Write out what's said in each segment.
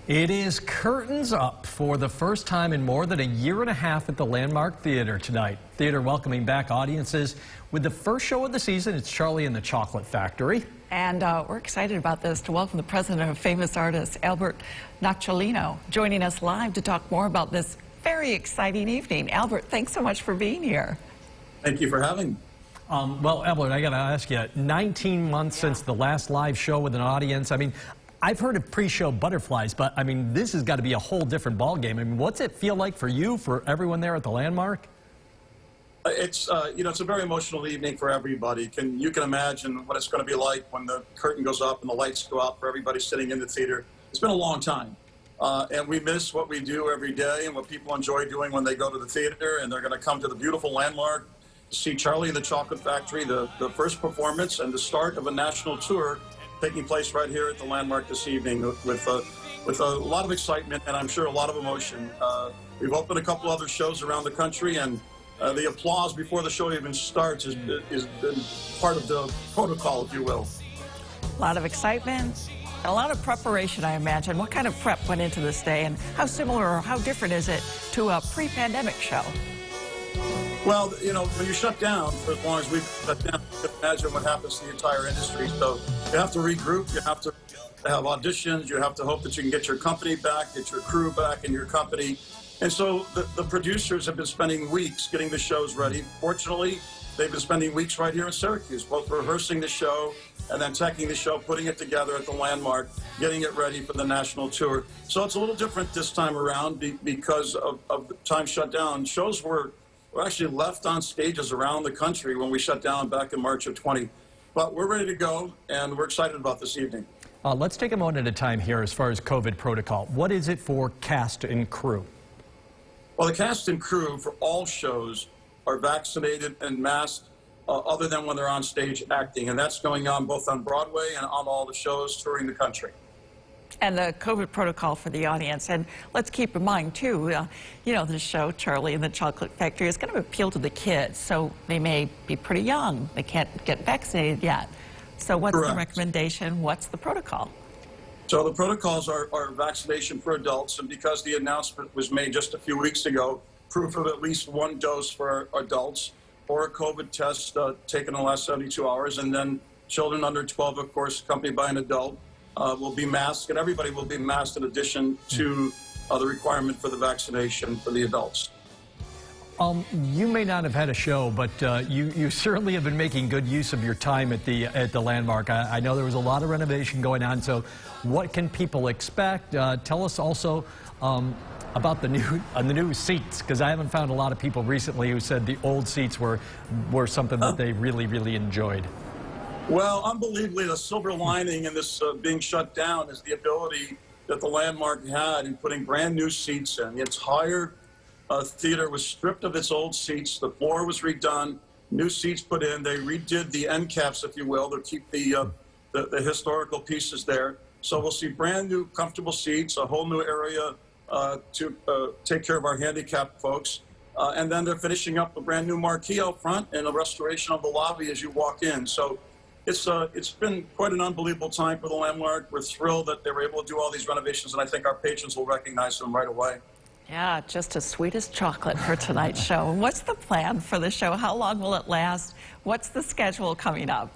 It is curtains up for the first time in more than a year and a half at the Landmark Theater tonight. Theater welcoming back audiences with the first show of the season. It's Charlie and the Chocolate Factory. And we're excited about this to welcome the president of Famous Artists, Alfred Nocciolino, joining us live to talk more about this very exciting evening. Albert, thanks so much for being here. Thank you for having me. Well, Albert, I got to ask you, 19 months since the last live show with an audience. I mean, I've heard of pre-show butterflies, but I mean, this has got to be a whole different ballgame. I mean, what's it feel like for you, for everyone there at the Landmark? It's it's a very emotional evening for everybody. You can imagine what it's going to be like when the curtain goes up and the lights go out for everybody sitting in the theater. It's been a long time, and we miss what we do every day and what people enjoy doing when they go to the theater. And they're going to come to the beautiful Landmark to see Charlie and the Chocolate Factory, the first performance and the start of a national tour taking place right here at the Landmark this evening with a lot of excitement and I'm sure a lot of emotion. We've opened a couple other shows around the country, and the applause before the show even starts is been part of the protocol, if you will. A lot of excitement, a lot of preparation, I imagine. What kind of prep went into this day, and how similar or how different is it to a pre-pandemic show? Well, when you shut down for as long as we've shut down, you can imagine what happens to the entire industry. So you have to regroup, you have to have auditions, you have to hope that you can get your company back, get your crew back in your company. And so the producers have been spending weeks getting the shows ready. Fortunately, they've been spending weeks right here in Syracuse, both rehearsing the show and then taking the show, putting it together at the Landmark, getting it ready for the national tour. So it's a little different this time around because of the time shut down. Shows were actually left on stages around the country when we shut down back in March of 20. But we're ready to go, and we're excited about this evening. Let's take a moment at a time here as far as COVID protocol. What is it for cast and crew? Well, the cast and crew for all shows are vaccinated and masked other than when they're on stage acting. And that's going on both on Broadway and on all the shows touring the country. And the COVID protocol for the audience. And let's keep in mind, too, the show, Charlie and the Chocolate Factory, is going to appeal to the kids. So they may be pretty young. They can't get vaccinated yet. So what's Correct. The recommendation? What's the protocol? So the protocols are vaccination for adults. And because the announcement was made just a few weeks ago, proof of at least one dose for adults or a COVID test taken in the last 72 hours. And then children under 12, of course, accompanied by an adult. Will be masked, and everybody will be masked in addition to the requirement for the vaccination for the adults. You may not have had a show, but you certainly have been making good use of your time at the Landmark. I know there was a lot of renovation going on, so what can people expect? Tell us also about the new seats, because I haven't found a lot of people recently who said the old seats were something that they really enjoyed. Well, unbelievably, the silver lining in this being shut down is the ability that the Landmark had in putting brand new seats in. The entire theater was stripped of its old seats. The floor was redone, new seats put in. They redid the end caps, if you will, to keep the historical pieces there. So we'll see brand new, comfortable seats, a whole new area to take care of our handicapped folks. And then they're finishing up a brand new marquee out front and a restoration of the lobby as you walk in. So it's been quite an unbelievable time for the Landmark. We're thrilled that they were able to do all these renovations, and I think our patrons will recognize them right away. Yeah, just as sweet as chocolate for tonight's show. And what's the plan for the show? How long will it last? What's the schedule coming up?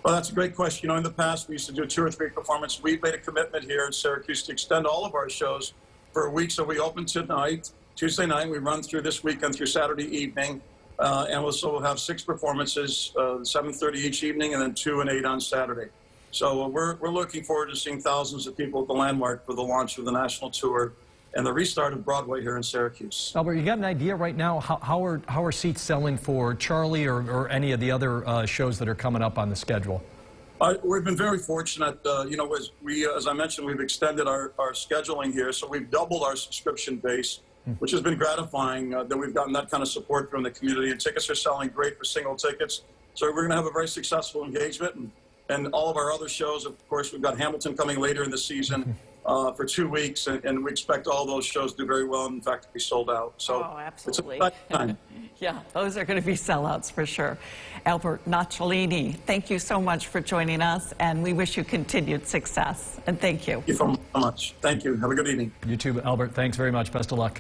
Well, that's a great question. In the past, we used to do 2 or 3 performances. We've made a commitment here in Syracuse to extend all of our shows for a week. So we open tonight, Tuesday night. We run through this weekend through Saturday evening. And we'll have 6 performances, 7:30 each evening, and then 2 and 8 on Saturday. So we're looking forward to seeing thousands of people at the Landmark for the launch of the national tour and the restart of Broadway here in Syracuse. Albert, you got an idea right now how are seats selling for Charlie or any of the other shows that are coming up on the schedule? We've been very fortunate. As I mentioned, we've extended our scheduling here, so we've doubled our subscription base, which has been gratifying that we've gotten that kind of support from the community. And tickets are selling great for single tickets. So we're going to have a very successful engagement. And all of our other shows, of course, we've got Hamilton coming later in the season for 2 weeks. And we expect all those shows to do very well and, in fact, to be sold out. So absolutely. It's a time. Yeah, those are going to be sellouts for sure. Alfred Nocciolino, thank you so much for joining us, and we wish you continued success. And thank you. Thank you so much. Thank you. Have a good evening. You too, Albert. Thanks very much. Best of luck.